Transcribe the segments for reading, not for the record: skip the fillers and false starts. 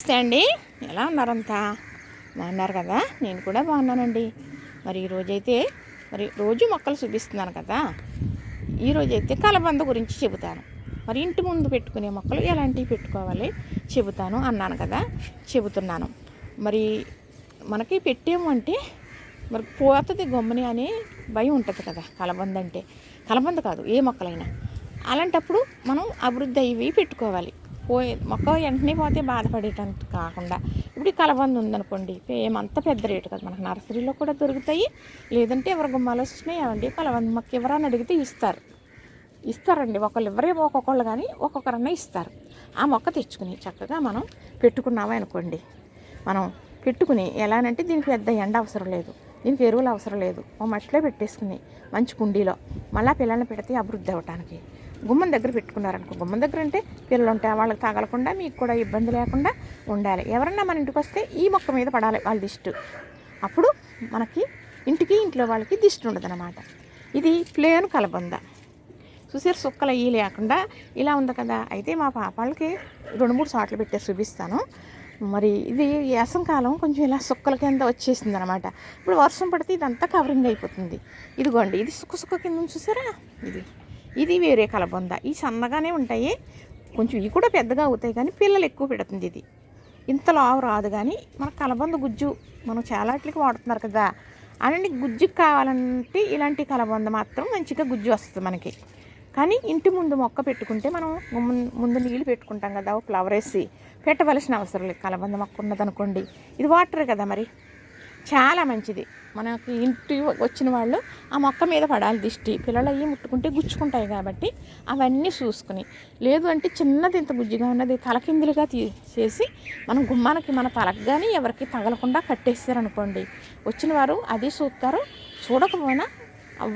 నమస్తే అండి. ఎలా ఉన్నారంతా? బాగున్నారు కదా? నేను కూడా బాగున్నానండి. మరి ఈరోజైతే రోజు మొక్కలు చూపిస్తున్నాను కదా. ఈరోజైతే కలబంద గురించి చెబుతాను. మరి ఇంటి ముందు పెట్టుకునే మొక్కలు ఎలాంటివి పెట్టుకోవాలి చెబుతాను అన్నాను కదా, చెబుతున్నాను. మరి మనకి పెట్టాము అంటే మరి పోతుంది గమ్ముని అనే భయం ఉంటుంది కదా. కలబంద అంటే కలబంద కాదు, ఏ మొక్కలైనా. అలాంటప్పుడు మనం అభివృద్ధి అయ్యి పెట్టుకోవాలి. మొక్క వెంటనే పోతే బాధపడేటట్టు కాకుండా, ఇప్పుడు ఈ కలబంద ఉందనుకోండి, ఏమంత పెద్ద రేటు కదా, మనకు నర్సరీలో కూడా దొరుకుతాయి. లేదంటే ఎవరి గుమ్మాలు వచ్చినాయి ఏమండి కలబంద మొక్క ఎవరని అడిగితే ఇస్తారండి. ఒకళ్ళు ఎవరేమో ఒక్కొక్కళ్ళు కానీ ఒక్కొక్కరన్నా ఇస్తారు. ఆ మొక్క తెచ్చుకుని చక్కగా మనం పెట్టుకున్నామే అనుకోండి, మనం పెట్టుకుని ఎలానంటే దీనికి పెద్ద ఎండ అవసరం లేదు, దీనికి ఎరువులు అవసరం లేదు. ఓ మట్టిలో పెట్టేసుకుని మంచి కుండీలో మళ్ళీ పిల్లల్ని పెడితే అభివృద్ధి అవ్వటానికి గుమ్మం దగ్గర పెట్టుకున్నారనుకో, గుమ్మం దగ్గర అంటే పిల్లలు ఉంటే వాళ్ళకి తగలకుండా మీకు కూడా ఇబ్బంది లేకుండా ఉండాలి. ఎవరన్నా మన ఇంటికి వస్తే ఈ మొక్క మీద పడాలి వాళ్ళ దిష్టి. అప్పుడు మనకి ఇంట్లో వాళ్ళకి దిష్టి ఉండదు అన్నమాట. ఇది ప్లేన్ కలబంద. చూసారు, సుక్కలు అయ్యి లేకుండా ఇలా ఉంది కదా. అయితే మా పాపాలకి 2-3 సాట్లు పెట్టేసి చూపిస్తాను. మరి ఇది వేసంకాలం కొంచెం ఇలా సుక్కల కింద వచ్చేసింది అనమాట. ఇప్పుడు వర్షం పడితే ఇదంతా కవరింగ్ అయిపోతుంది. ఇదిగోండి, ఇది సుక్క కింద చూసారా, ఇది వేరే కలబంద. ఈ సన్నగానే ఉంటాయి, కొంచెం ఇవి కూడా పెద్దగా అవుతాయి కానీ పిల్లలు ఎక్కువ పెడుతుంది. ఇది ఇంత లావు రాదు. కానీ మన కలబంద గుజ్జు మనం చాలా వాటికి వాడుతున్నారు కదా, అలాంటి గుజ్జుకి కావాలంటే ఇలాంటి కలబంద మాత్రం మంచిగా గుజ్జు వస్తుంది మనకి. కానీ ఇంటి ముందు మొక్క పెట్టుకుంటే మనం ముందు నీళ్ళు పెట్టుకుంటాం కదా, ఫ్లవర్ వేసి పెట్టవలసిన అవసరం లేదు. కలబంద మొక్క ఉన్నదనుకోండి, ఇది వాటర్ కదా, మరి చాలా మంచిది. మనకి ఇంటి వచ్చిన వాళ్ళు ఆ మొక్క మీద పడాలి దిష్టి. పిల్లలు అయ్యి ముట్టుకుంటే గుచ్చుకుంటాయి కాబట్టి అవన్నీ చూసుకుని, లేదు అంటే చిన్నది ఇంత గుజ్జుగా ఉన్నది తలకిందులుగా తీసేసి మనం గుమ్మానికి మన తలకు కానీ ఎవరికి తగలకుండా కట్టేస్తారనుకోండి, వచ్చిన వారు అది చూస్తారు. చూడకపోయినా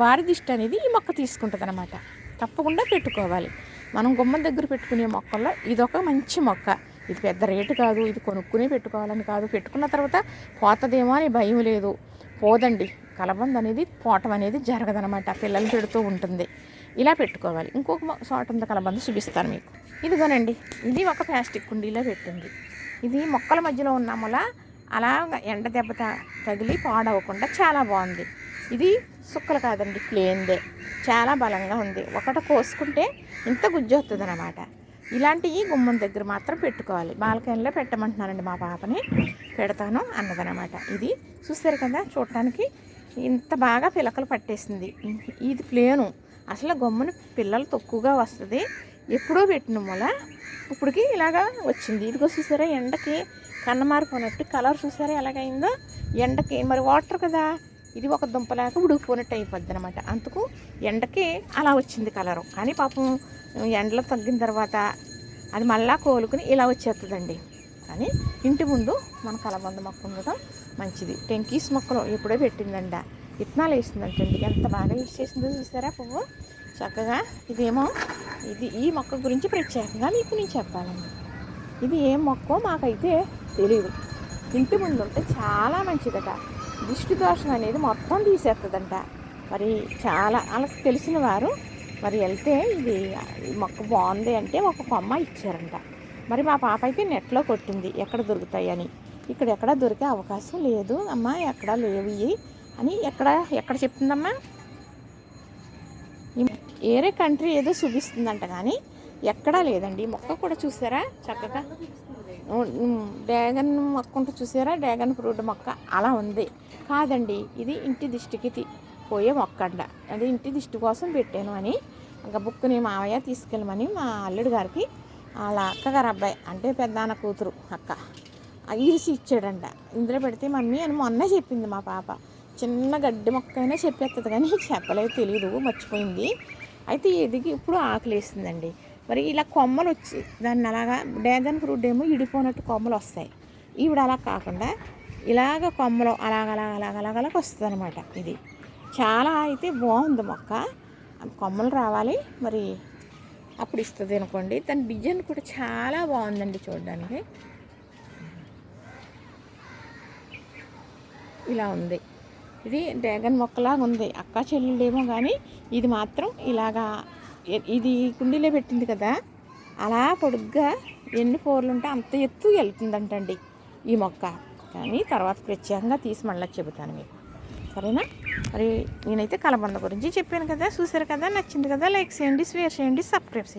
వారి దిష్టి అనేది ఈ మొక్క తీసుకుంటుంది అనమాట. తప్పకుండా పెట్టుకోవాలి. మనం గుమ్మం దగ్గర పెట్టుకునే మొక్కల్లో ఇదొక మంచి మొక్క. ఇది పెద్ద రేటు కాదు, ఇది కొనుక్కునే పెట్టుకోవాలని కాదు. పెట్టుకున్న తర్వాత పోతుందేమో అని భయం లేదు, పోదండి. కలబంద అనేది పోవటం అనేది జరగదనమాట, పిల్లలు పెడుతూ ఉంటుంది. ఇలా పెట్టుకోవాలి. ఇంకొక చోట ఉంది కలబంద, చూపిస్తాను మీకు. ఇదిగోనండి, ఇది ఒక ప్లాస్టిక్ కుండీలో పెట్టింది. ఇది మొక్కల మధ్యలో ఉన్న మూల అలా ఎండ దెబ్బ తగిలి పాడవకుండా చాలా బాగుంది. ఇది సుక్కలు కాదండి, ప్లేన్దే, చాలా బలంగా ఉంది. ఒకటి కోసుకుంటే ఇంత గుజ్జు వస్తుంది అన్నమాట. ఇలాంటివి గుమ్మం దగ్గర మాత్రం పెట్టుకోవాలి. బాల్కనీలో పెట్టమంటున్నానండి మా పాపని, పెడతాను అన్నదనమాట. ఇది చూస్తారు కదా, చూడటానికి ఇంత బాగా పిలకలు పట్టేసింది. ఇది ప్లేను, అసలు గమ్ముని పిల్లలు తక్కువగా వస్తుంది. ఎప్పుడో పెట్టిన మూల ఇప్పటికి ఇలాగా వచ్చింది. ఇదిగో చూసారా, ఎండకి కన్నమారిపోయినట్టు కలర్ చూసారా ఎలాగైందో. ఎండకి మరి వాటర్ కదా, ఇది ఒక దుంపలాగా ఉడికిపోయినట్టు అయిపోద్ది అనమాట. అందుకు ఎండకి అలా వచ్చింది కలరు. కానీ పాపం ఎండలో తగ్గిన తర్వాత అది మళ్ళా కోలుకుని ఇలా వచ్చేస్తుందండి. కానీ ఇంటి ముందు మన కలబంద మొక్క ఉండడం మంచిది. టెంకీస్ మొక్కలు ఎప్పుడో పెట్టిందంట, విత్తనాలు వేసిందంటండి. ఎంత బాగా యూజ్ చేసిందో చూసారా పువ్వు చక్కగా. ఇదేమో ఈ మొక్క గురించి ప్రత్యేకంగా మీకు నేను చెప్పాలండి. ఇది ఏం మొక్కో మాకైతే తెలియదు. ఇంటి ముందు ఉంటే చాలా మంచిదట, దిష్టి దోషం అనేది మొత్తం తీసేస్తుందంట. మరి చాలా వాళ్ళకి తెలిసిన వారు మరి వెళ్తే ఇది మొక్క బాగుంది అంటే ఒక కొమ్మ ఇచ్చారంట. మరి మా పాప అయితే నెట్లో కొట్టింది ఎక్కడ దొరుకుతాయని. ఎక్కడ దొరికే అవకాశం లేదు అమ్మా, ఎక్కడ లేవు అని. ఎక్కడ చెప్తుందమ్మా, వేరే కంట్రీ ఏదో చూపిస్తుందంట, కానీ ఎక్కడా లేదండి. మొక్క కూడా చూసారా చక్కగా, డ్రాగన్ మొక్క ఉంటే చూసారా, డ్రాగన్ ఫ్రూట్ మొక్క అలా ఉంది. కాదండి, ఇది ఇంటి దిష్టికి పోయే మొక్క అంట. అది ఇంటి దిష్టి కోసం పెట్టాను అని ఇంకా బుక్ని మావయ్య తీసుకెళ్ళమని మా అల్లుడి గారికి వాళ్ళ అక్కగారు అబ్బాయి అంటే పెద్దాన్న కూతురు అక్క ఇరిసి ఇచ్చాడంట. ఇందులో పెడితే మమ్మీ అని మొన్నే చెప్పింది మా పాప. చిన్న గడ్డి మొక్క అయినా చెప్పేస్తుంది కానీ చెప్పలేదు, తెలీదు, మర్చిపోయింది. అయితే ఎదిగి ఇప్పుడు ఆకలేస్తుందండి. మరి ఇలా కొమ్మలు వచ్చి దాన్ని అలాగా, డ్రాగన్ ఫ్రూట్ ఏమో ఇడిపోయినట్టు కొమ్మలు వస్తాయి. ఈవిడ అలా కాకుండా ఇలాగ కొమ్మలు అలాగ వస్తుంది అనమాట. ఇది చాలా అయితే బాగుంది మొక్క. కొమ్మలు రావాలి మరి అప్పుడు ఇస్తుంది అనుకోండి. దాని డిజైన్ కూడా చాలా బాగుందండి చూడడానికి. ఇలా ఉంది, ఇది డ్రాగన్ మొక్కలాగా ఉంది. అక్క చెల్లెళ్ళేమో కానీ ఇది మాత్రం ఇలాగా, ఇది కుండీలో పెట్టింది కదా, అలా పొడుగ్గా ఎన్ని పోర్లు ఉంటే అంత ఎత్తు వెళ్తుందంటండి ఈ మొక్క. కానీ తర్వాత ప్రత్యేకంగా తీసి మళ్ళీ చెబుతాను మీకు, సరేనా? మరి నేనైతే కలబంద గురించి చెప్పాను కదా, చూసారు కదా, నచ్చింది కదా, లైక్ చేయండి, షేర్ చేయండి, సబ్స్క్రైబ్ చేయండి.